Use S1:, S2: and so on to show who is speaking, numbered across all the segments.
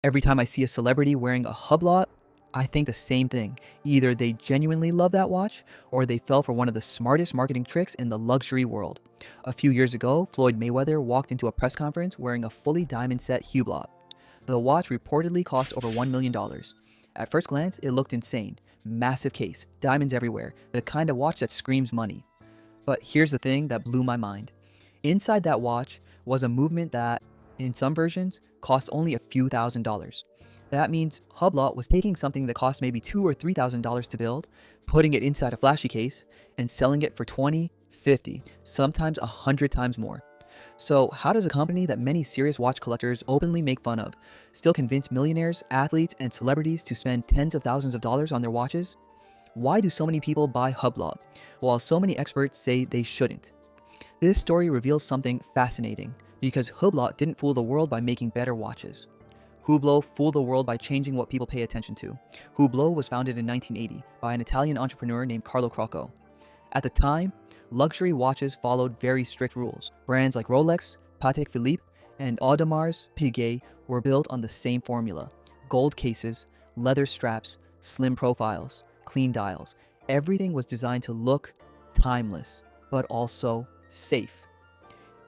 S1: Every time I see a celebrity wearing a Hublot, I think the same thing. Either they genuinely love that watch, or they fell for one of the smartest marketing tricks in the luxury world. A few years ago, Floyd Mayweather walked into a press conference wearing a fully diamond set Hublot. The watch reportedly cost over $1 million. At first glance, it looked insane. Massive case, diamonds everywhere, the kind of watch that screams money. But here's the thing that blew my mind. Inside that watch was a movement that, in some versions, cost only a few $1,000s. That means Hublot was taking something that cost maybe $2,000 or $3,000 to build, putting it inside a flashy case, and selling it for 20, 50, sometimes 100 times more. So how does a company that many serious watch collectors openly make fun of still convince millionaires, athletes, and celebrities to spend tens of thousands of dollars on their watches? Why do so many people buy Hublot, while so many experts say they shouldn't? This story reveals something fascinating, because Hublot didn't fool the world by making better watches. Hublot fooled the world by changing what people pay attention to. Hublot was founded in 1980 by an Italian entrepreneur named Carlo Crocco. At the time, luxury watches followed very strict rules. Brands like Rolex, Patek Philippe, and Audemars Piguet were built on the same formula: gold cases, leather straps, slim profiles, clean dials. Everything was designed to look timeless, but also safe.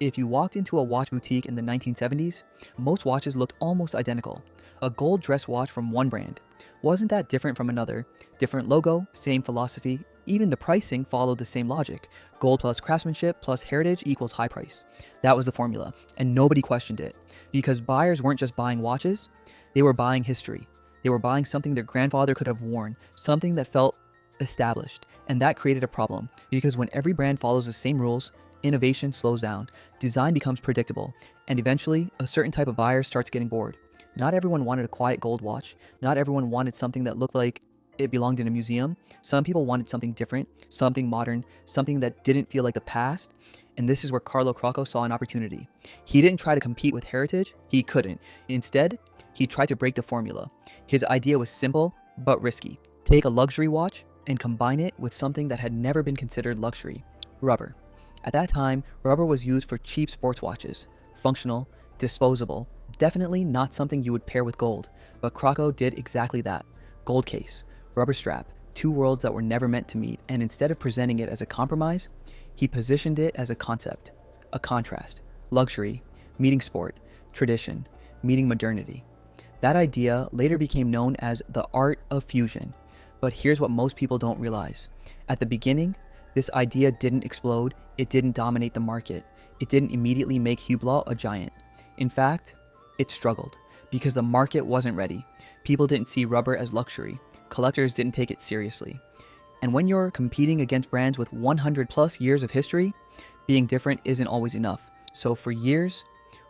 S1: If you walked into a watch boutique in the 1970s, most watches looked almost identical. A gold dress watch from one brand wasn't that different from another. Different logo, same philosophy. Even the pricing followed the same logic. Gold plus craftsmanship plus heritage equals high price. That was the formula, and nobody questioned it. Because buyers weren't just buying watches, they were buying history. They were buying something their grandfather could have worn, something that felt established. And that created a problem, because when every brand follows the same rules, innovation slows down, design becomes predictable, and eventually, a certain type of buyer starts getting bored. Not everyone wanted a quiet gold watch. Not everyone wanted something that looked like it belonged in a museum. Some people wanted something different, something modern, something that didn't feel like the past. And this is where Carlo Crocco saw an opportunity. He didn't try to compete with heritage. He couldn't. Instead, he tried to break the formula. His idea was simple, but risky. Take a luxury watch and combine it with something that had never been considered luxury: rubber. At that time, rubber was used for cheap sports watches. Functional, disposable, definitely not something you would pair with gold. But Crocco did exactly that. Gold case, rubber strap, two worlds that were never meant to meet, and instead of presenting it as a compromise, he positioned it as a concept, a contrast: luxury, meeting sport, tradition, meeting modernity. That idea later became known as the art of fusion. But here's what most people don't realize. At the beginning, this idea didn't explode, it didn't dominate the market, it didn't immediately make Hublot a giant. In fact, it struggled, because the market wasn't ready. People didn't see rubber as luxury. Collectors didn't take it seriously. And when you're competing against brands with 100 plus years of history, being different isn't always enough. So for years,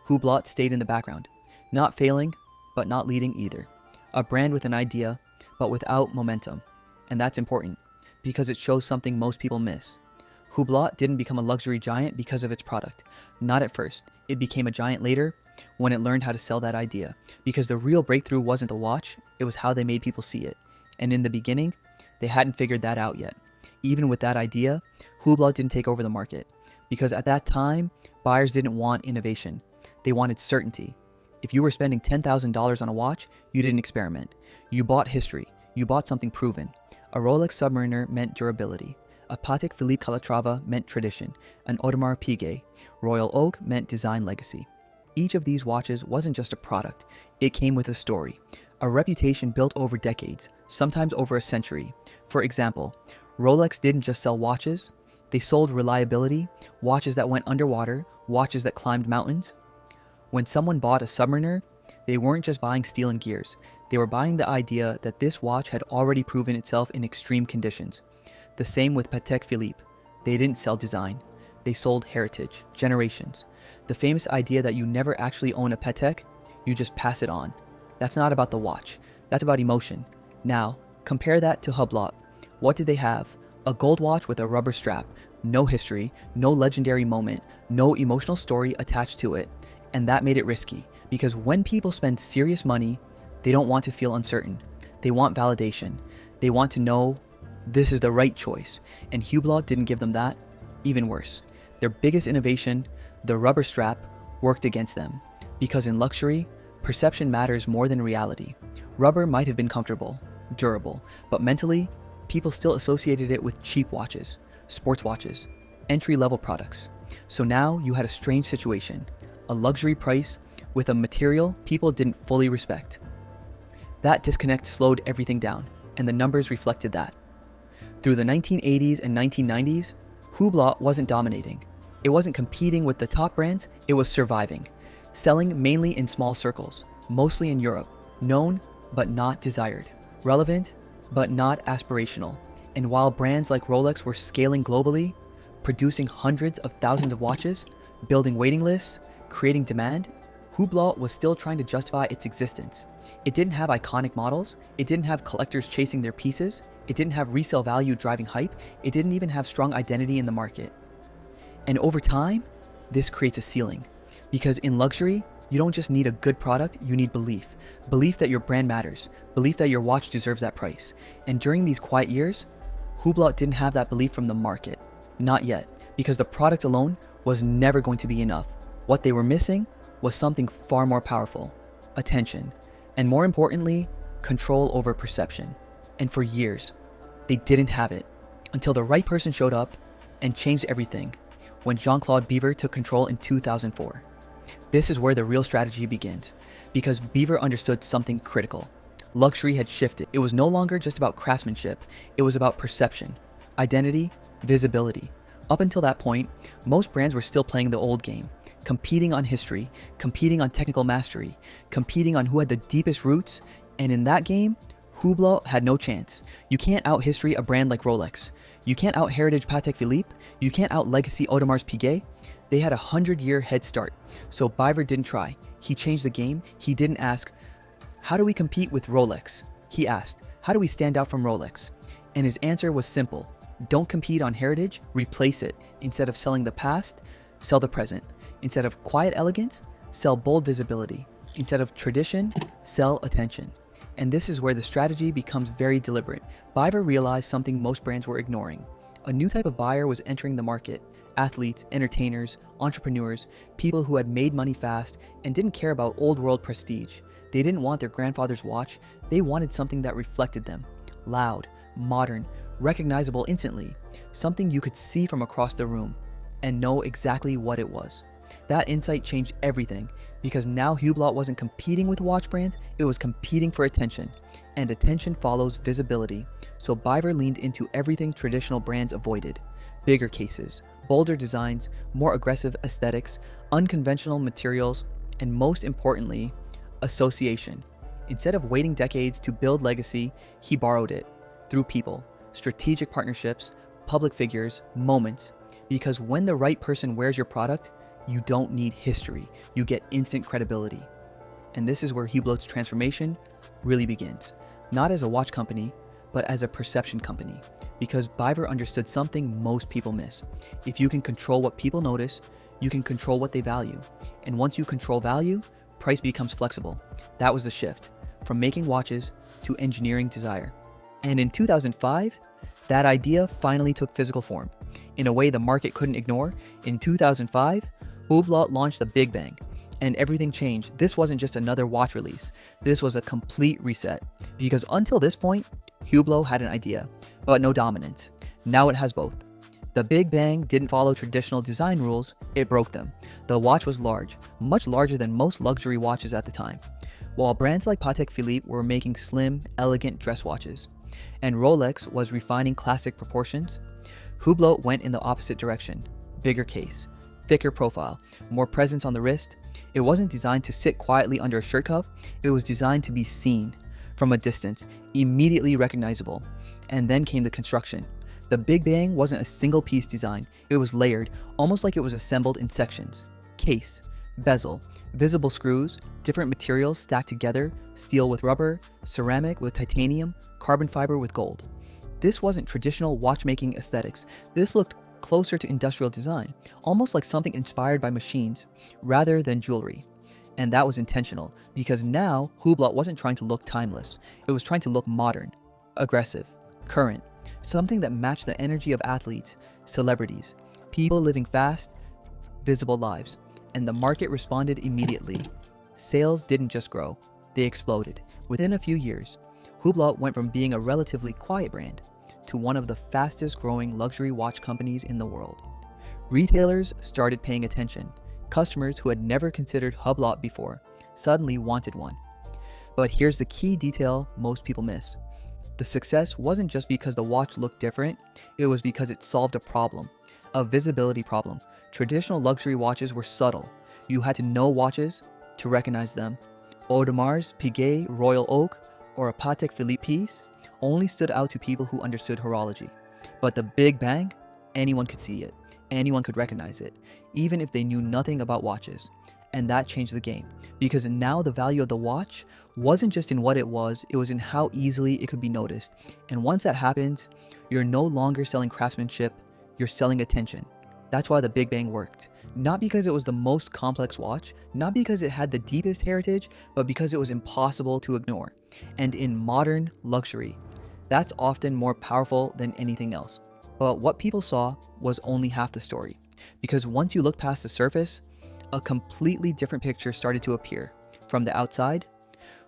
S1: Hublot stayed in the background. Not failing, but not leading either. A brand with an idea, but without momentum. And that's important, because it shows something most people miss. Hublot didn't become a luxury giant because of its product. Not at first. It became a giant later, when it learned how to sell that idea. Because the real breakthrough wasn't the watch, it was how they made people see it. And in the beginning, they hadn't figured that out yet. Even with that idea, Hublot didn't take over the market. Because at that time, buyers didn't want innovation. They wanted certainty. If you were spending $10,000 on a watch, you didn't experiment. You bought history. You bought something proven. A Rolex Submariner meant durability. A Patek Philippe Calatrava meant tradition. An Audemars Piguet Royal Oak meant design legacy. Each of these watches wasn't just a product. It came with a story. A reputation built over decades, sometimes over a century. For example, Rolex didn't just sell watches. They sold reliability, watches that went underwater, watches that climbed mountains. When someone bought a Submariner, they weren't just buying steel and gears. They were buying the idea that this watch had already proven itself in extreme conditions. The same with Patek Philippe. They didn't sell design. They sold heritage, generations. The famous idea that you never actually own a Patek, you just pass it on. That's not about the watch. That's about emotion. Now, compare that to Hublot. What did they have? A gold watch with a rubber strap. No history, no legendary moment, no emotional story attached to it. And that made it risky, because when people spend serious money, they don't want to feel uncertain. They want validation. They want to know this is the right choice. And Hublot didn't give them that. Even worse, their biggest innovation, the rubber strap, worked against them. Because in luxury, Perception matters more than reality. Rubber might have been comfortable, durable, but mentally, people still associated it with cheap watches, sports watches, entry-level products. So now you had a strange situation, a luxury price with a material people didn't fully respect. That disconnect slowed everything down, and the numbers reflected that. Through the 1980s and 1990s, Hublot wasn't dominating. It wasn't competing with the top brands, it was surviving, selling mainly in small circles, mostly in Europe, known but not desired, relevant but not aspirational. And while brands like Rolex were scaling globally, producing hundreds of thousands of watches, building waiting lists, creating demand, Hublot was still trying to justify its existence. It didn't have iconic models, it didn't have collectors chasing their pieces, it didn't have resale value driving hype, it didn't even have strong identity in the market. And over time, this creates a ceiling. Because in luxury, you don't just need a good product, you need belief. Belief that your brand matters, belief that your watch deserves that price. And during these quiet years, Hublot didn't have that belief from the market. Not yet, because the product alone was never going to be enough. What they were missing was something far more powerful: attention, and more importantly, control over perception. And for years, they didn't have it, until the right person showed up and changed everything, when Jean-Claude Biver took control in 2004. This is where the real strategy begins, because Biver understood something critical. Luxury had shifted. It was no longer just about craftsmanship, it was about perception, identity, visibility. Up until that point, most brands were still playing the old game, competing on history, competing on technical mastery, competing on who had the deepest roots, and in that game, Hublot had no chance. You can't out-history a brand like Rolex. You can't out-heritage Patek Philippe. You can't out-legacy Audemars Piguet. They had a 100-year head start, so Biver didn't try. He changed the game. He didn't ask, how do we compete with Rolex? He asked, how do we stand out from Rolex? And his answer was simple. Don't compete on heritage, replace it. Instead of selling the past, sell the present. Instead of quiet elegance, sell bold visibility. Instead of tradition, sell attention. And this is where the strategy becomes very deliberate. Biver realized something most brands were ignoring. A new type of buyer was entering the market. Athletes, entertainers, entrepreneurs, people who had made money fast and didn't care about old world prestige. They didn't want their grandfather's watch, they wanted something that reflected them. Loud, modern, recognizable instantly. Something you could see from across the room and know exactly what it was. That insight changed everything, because now Hublot wasn't competing with watch brands, it was competing for attention. And attention follows visibility. So Biver leaned into everything traditional brands avoided. Bigger cases, bolder designs, more aggressive aesthetics, unconventional materials, and most importantly, association. Instead of waiting decades to build legacy, he borrowed it through people, strategic partnerships, public figures, moments. Because when the right person wears your product, you don't need history, you get instant credibility. And this is where Hublot's transformation really begins. Not as a watch company, but as a perception company. Because Biver understood something most people miss. If you can control what people notice, you can control what they value. And once you control value, price becomes flexible. That was the shift, from making watches to engineering desire. And in 2005, that idea finally took physical form. In a way the market couldn't ignore, in 2005, Hublot launched the Big Bang, and everything changed. This wasn't just another watch release. This was a complete reset. Because until this point, Hublot had an idea, but no dominance. Now it has both. The Big Bang didn't follow traditional design rules, it broke them. The watch was large, much larger than most luxury watches at the time. While brands like Patek Philippe were making slim, elegant dress watches, and Rolex was refining classic proportions, Hublot went in the opposite direction. Bigger case, thicker profile, more presence on the wrist. It wasn't designed to sit quietly under a shirt cuff, it was designed to be seen from a distance, immediately recognizable. And then came the construction. The Big Bang wasn't a single piece design, it was layered, almost like it was assembled in sections. Case, bezel, visible screws, different materials stacked together, steel with rubber, ceramic with titanium, carbon fiber with gold. This wasn't traditional watchmaking aesthetics. This looked closer to industrial design, almost like something inspired by machines rather than jewelry. And that was intentional, because now Hublot wasn't trying to look timeless. It was trying to look modern, aggressive, current, something that matched the energy of athletes, celebrities, people living fast, visible lives. And the market responded immediately. Sales didn't just grow, they exploded. Within a few years, Hublot went from being a relatively quiet brand to one of the fastest growing luxury watch companies in the world. Retailers started paying attention. Customers who had never considered Hublot before suddenly wanted one. But here's the key detail most people miss. The success wasn't just because the watch looked different, it was because it solved a problem, a visibility problem. Traditional luxury watches were subtle. You had to know watches to recognize them. Audemars Piguet Royal Oak or a Patek Philippe piece only stood out to people who understood horology. But the Big Bang, anyone could see it. Anyone could recognize it, even if they knew nothing about watches. And that changed the game, because now the value of the watch wasn't just in what it was in how easily it could be noticed. And once that happens, you're no longer selling craftsmanship, you're selling attention. That's why the Big Bang worked. Not because it was the most complex watch, not because it had the deepest heritage, but because it was impossible to ignore. And in modern luxury, that's often more powerful than anything else. But what people saw was only half the story, because once you look past the surface, a completely different picture started to appear. From the outside,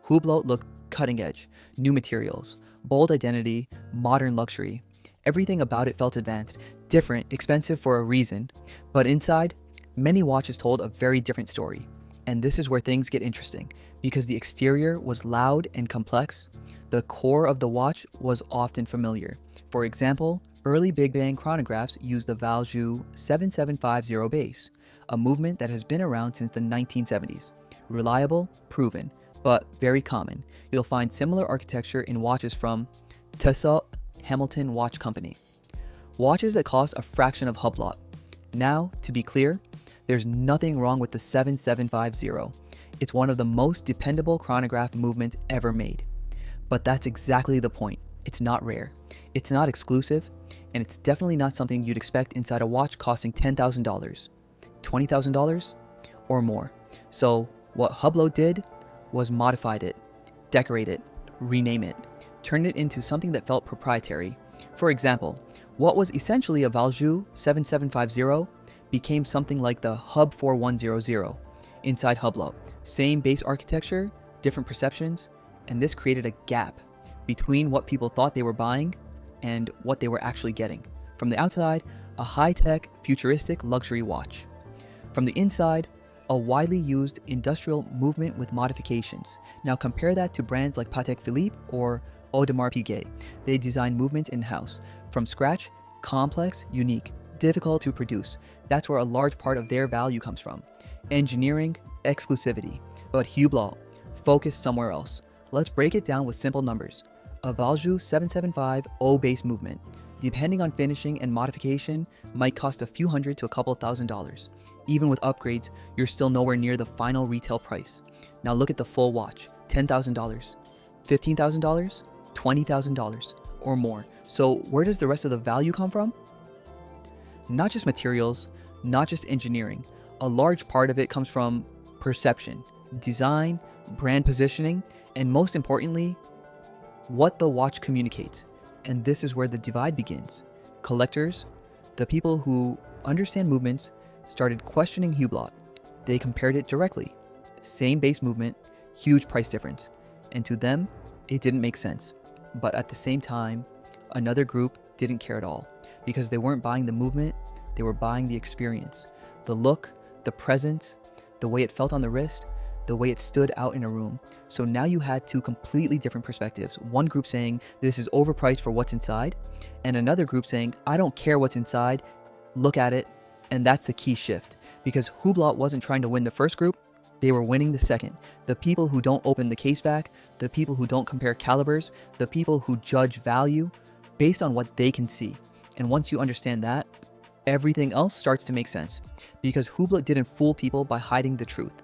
S1: Hublot looked cutting edge, new materials, bold identity, modern luxury. Everything about it felt advanced, different, expensive for a reason. But inside, many watches told a very different story. And this is where things get interesting, because the exterior was loud and complex. The core of the watch was often familiar. For example, early Big Bang chronographs used the Valjoux 7750 base, a movement that has been around since the 1970s. Reliable, proven, but very common. You'll find similar architecture in watches from Tissot Hamilton Watch Company. Watches that cost a fraction of Hublot. Now, to be clear, there's nothing wrong with the 7750. It's one of the most dependable chronograph movements ever made. But that's exactly the point. It's not rare, it's not exclusive, and it's definitely not something you'd expect inside a watch costing $10,000, $20,000, or more. So what Hublot did was modified it, decorate it, rename it, turn it into something that felt proprietary. For example, what was essentially a Valjoux 7750 became something like the Hub 4100 inside Hublot. Same base architecture, different perceptions, and this created a gap between what people thought they were buying and what they were actually getting. From the outside, a high-tech, futuristic luxury watch. From the inside, a widely used industrial movement with modifications. Now compare that to brands like Patek Philippe or Audemars Piguet. They design movements in-house, from scratch, complex, unique, difficult to produce. That's where a large part of their value comes from. Engineering, exclusivity. But Hublot focused somewhere else. Let's break it down with simple numbers. A Valjoux 775 O base movement, depending on finishing and modification, might cost a few hundred to a couple $1,000s. Even with upgrades, you're still nowhere near the final retail price. Now look at the full watch, $10,000, $15,000, $20,000, or more. So where does the rest of the value come from? Not just materials, not just engineering. A large part of it comes from perception, design, brand positioning, and most importantly, what the watch communicates. And this is where the divide begins. Collectors, the people who understand movements, started questioning Hublot. They compared it directly. Same base movement, huge price difference. And to them, it didn't make sense. But at the same time, another group didn't care at all, because they weren't buying the movement, they were buying the experience. The look, the presence, the way it felt on the wrist, the way it stood out in a room. So now you had two completely different perspectives. One group saying this is overpriced for what's inside, and another group saying I don't care what's inside, look at it. And that's the key shift, because Hublot wasn't trying to win the first group, they were winning the second. The people who don't open the case back, the people who don't compare calibers, the people who judge value based on what they can see. And once you understand that, everything else starts to make sense, because Hublot didn't fool people by hiding the truth.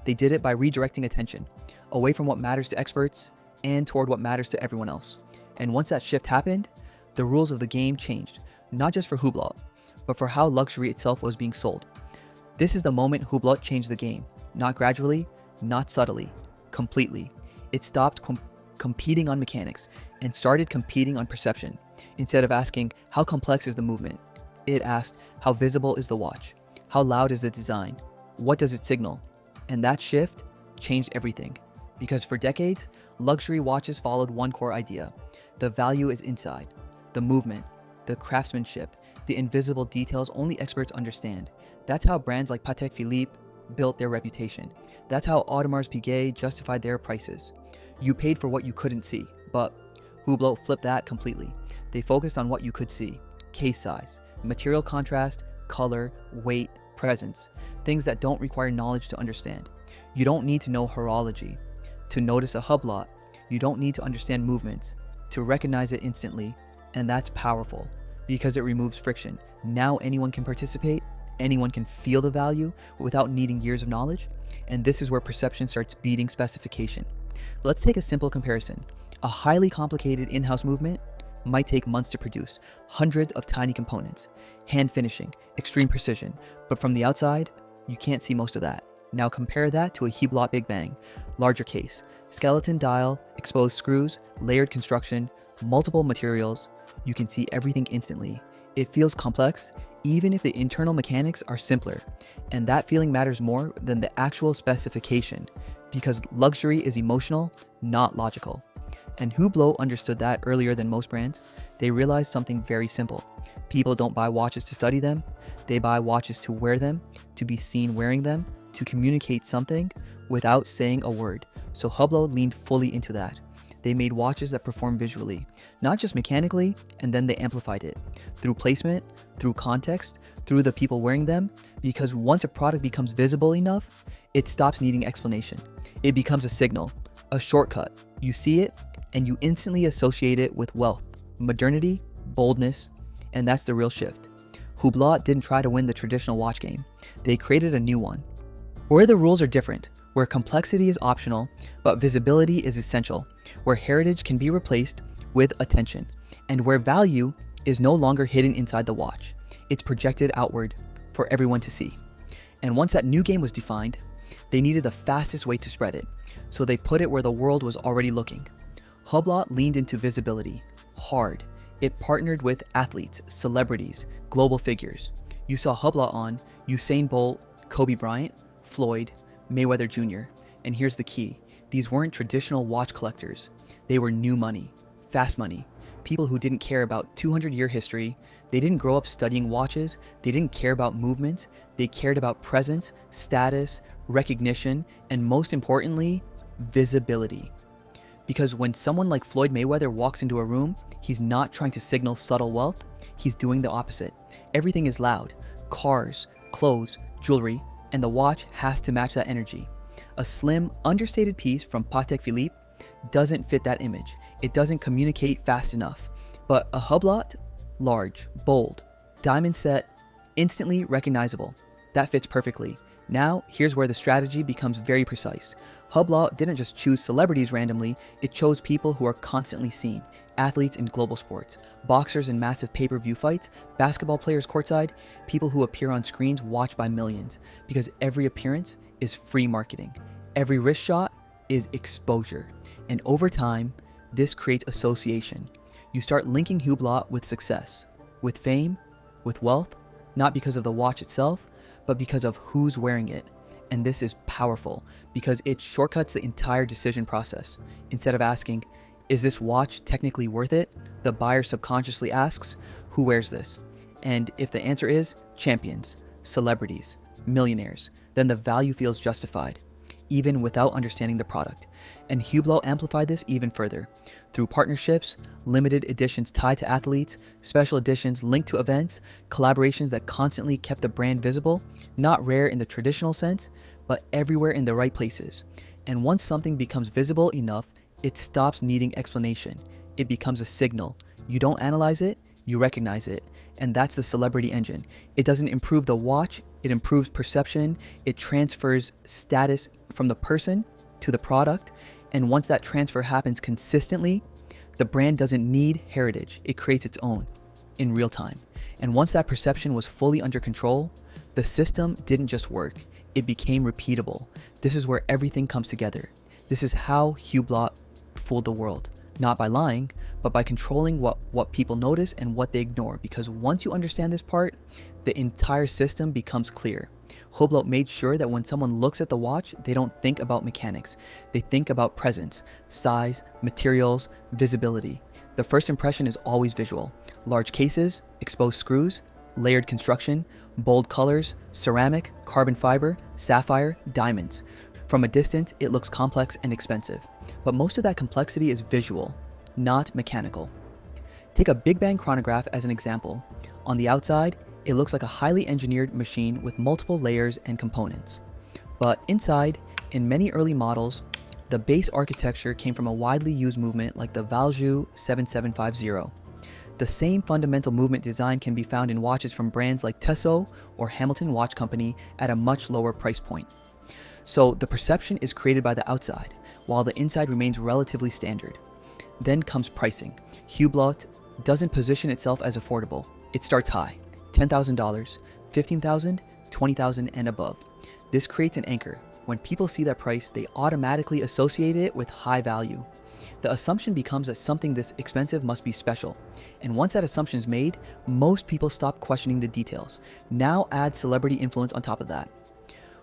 S1: They did it by redirecting attention away from what matters to experts and toward what matters to everyone else. And once that shift happened, the rules of the game changed, not just for Hublot, but for how luxury itself was being sold. This is the moment Hublot changed the game, not gradually, not subtly, completely. It stopped competing on mechanics and started competing on perception. Instead of asking, how complex is the movement? It asked, how visible is the watch? How loud is the design? What does it signal? And that shift changed everything. Because for decades, luxury watches followed one core idea. The value is inside. The movement, the craftsmanship, the invisible details only experts understand. That's how brands like Patek Philippe built their reputation. That's how Audemars Piguet justified their prices. You paid for what you couldn't see, but Hublot flipped that completely. They focused on what you could see: case size, material contrast, color, weight, presence, things that don't require knowledge to understand. You don't need to know horology to notice a Hublot. You don't need to understand movements to recognize it instantly, and that's powerful because it removes friction. Now anyone can participate, anyone can feel the value without needing years of knowledge, and this is where perception starts beating specification. Let's take a simple comparison. A highly complicated in-house movement might take months to produce, hundreds of tiny components, hand finishing, extreme precision, but from the outside, you can't see most of that. Now compare that to a Hublot Big Bang, larger case, skeleton dial, exposed screws, layered construction, multiple materials. You can see everything instantly. It feels complex, even if the internal mechanics are simpler, and that feeling matters more than the actual specification, because luxury is emotional, not logical. And Hublot understood that earlier than most brands. They realized something very simple. People don't buy watches to study them. They buy watches to wear them, to be seen wearing them, to communicate something without saying a word. So Hublot leaned fully into that. They made watches that perform visually, not just mechanically, and then they amplified it through placement, through context, through the people wearing them, because once a product becomes visible enough, it stops needing explanation. It becomes a signal, a shortcut. You see it, and you instantly associate it with wealth, modernity, boldness, and that's the real shift. Hublot didn't try to win the traditional watch game. They created a new one, where the rules are different, where complexity is optional, but visibility is essential, where heritage can be replaced with attention, and where value is no longer hidden inside the watch. It's projected outward for everyone to see. And once that new game was defined, they needed the fastest way to spread it, so they put it where the world was already looking. Hublot leaned into visibility, hard. It partnered with athletes, celebrities, global figures. You saw Hublot on Usain Bolt, Kobe Bryant, Floyd, Mayweather Jr. And here's the key. These weren't traditional watch collectors. They were new money, fast money. People who didn't care about 200-year history. They didn't grow up studying watches. They didn't care about movements. They cared about presence, status, recognition, and most importantly, visibility. Because when someone like Floyd Mayweather walks into a room, he's not trying to signal subtle wealth. He's doing the opposite. Everything is loud. Cars, clothes, jewelry, and the watch has to match that energy. A slim, understated piece from Patek Philippe doesn't fit that image. It doesn't communicate fast enough. But a Hublot, large, bold, diamond set, instantly recognizable. That fits perfectly. Now, here's where the strategy becomes very precise. Hublot didn't just choose celebrities randomly, it chose people who are constantly seen. Athletes in global sports, boxers in massive pay-per-view fights, basketball players courtside, people who appear on screens watched by millions. Because every appearance is free marketing. Every wrist shot is exposure. And over time, this creates association. You start linking Hublot with success, with fame, with wealth, not because of the watch itself, but because of who's wearing it. And this is powerful because it shortcuts the entire decision process. Instead of asking, is this watch technically worth it? The buyer subconsciously asks, who wears this? And if the answer is champions, celebrities, millionaires, then the value feels justified, even without understanding the product. And Hublot amplified this even further through partnerships, limited editions tied to athletes, special editions linked to events, collaborations that constantly kept the brand visible, not rare in the traditional sense, but everywhere in the right places. And once something becomes visible enough, it stops needing explanation. It becomes a signal. You don't analyze it, you recognize it. And that's the celebrity engine. It doesn't improve the watch, it improves perception, it transfers status from the person to the product. And once that transfer happens consistently, the brand doesn't need heritage, it creates its own in real time. And once that perception was fully under control, the system didn't just work, it became repeatable. This is where everything comes together. This is how Hublot fooled the world. Not by lying, but by controlling what people notice and what they ignore. Because once you understand this part, the entire system becomes clear. Hublot made sure that when someone looks at the watch, they don't think about mechanics. They think about presence, size, materials, visibility. The first impression is always visual. Large cases, exposed screws, layered construction, bold colors, ceramic, carbon fiber, sapphire, diamonds. From a distance, it looks complex and expensive. But most of that complexity is visual, not mechanical. Take a Big Bang chronograph as an example. On the outside, it looks like a highly engineered machine with multiple layers and components. But inside, in many early models, the base architecture came from a widely used movement like the Valjoux 7750. The same fundamental movement design can be found in watches from brands like Tissot or Hamilton Watch Company at a much lower price point. So the perception is created by the outside, while the inside remains relatively standard. Then comes pricing. Hublot doesn't position itself as affordable. It starts high, $10,000, $15,000, $20,000 and above. This creates an anchor. When people see that price, they automatically associate it with high value. The assumption becomes that something this expensive must be special. And once that assumption is made, most people stop questioning the details. Now add celebrity influence on top of that.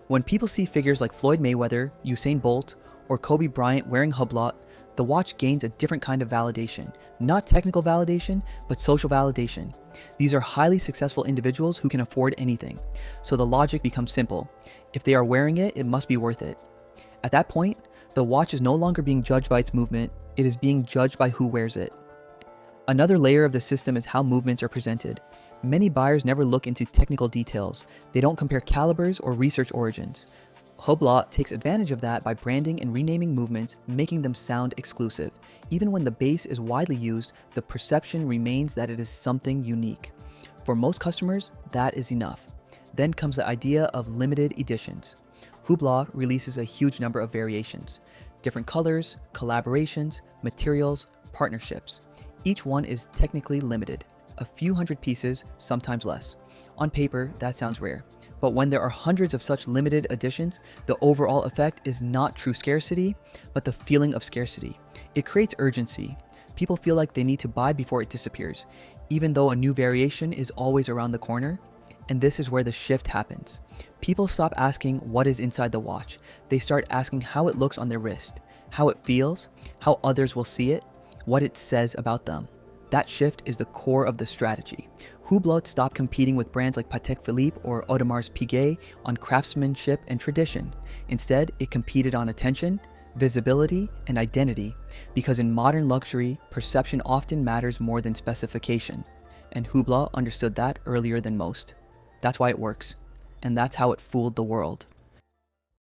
S1: When people see figures like Floyd Mayweather, Usain Bolt, or Kobe Bryant wearing Hublot, the watch gains a different kind of validation. Not technical validation, but social validation. These are highly successful individuals who can afford anything. So the logic becomes simple. If they are wearing it, it must be worth it. At that point, the watch is no longer being judged by its movement, it is being judged by who wears it. Another layer of the system is how movements are presented. Many buyers never look into technical details. They don't compare calibers or research origins. Hublot takes advantage of that by branding and renaming movements, making them sound exclusive. Even when the base is widely used, the perception remains that it is something unique. For most customers, that is enough. Then comes the idea of limited editions. Hublot releases a huge number of variations. Different colors, collaborations, materials, partnerships. Each one is technically limited. A few hundred pieces, sometimes less. On paper, that sounds rare. But when there are hundreds of such limited editions, the overall effect is not true scarcity, but the feeling of scarcity. It creates urgency. People feel like they need to buy before it disappears, even though a new variation is always around the corner. And this is where the shift happens. People stop asking what is inside the watch. They start asking how it looks on their wrist, how it feels, how others will see it, what it says about them. That shift is the core of the strategy. Hublot stopped competing with brands like Patek Philippe or Audemars Piguet on craftsmanship and tradition. Instead, it competed on attention, visibility, and identity, because in modern luxury, perception often matters more than specification. And Hublot understood that earlier than most. That's why it works, and that's how it fooled the world.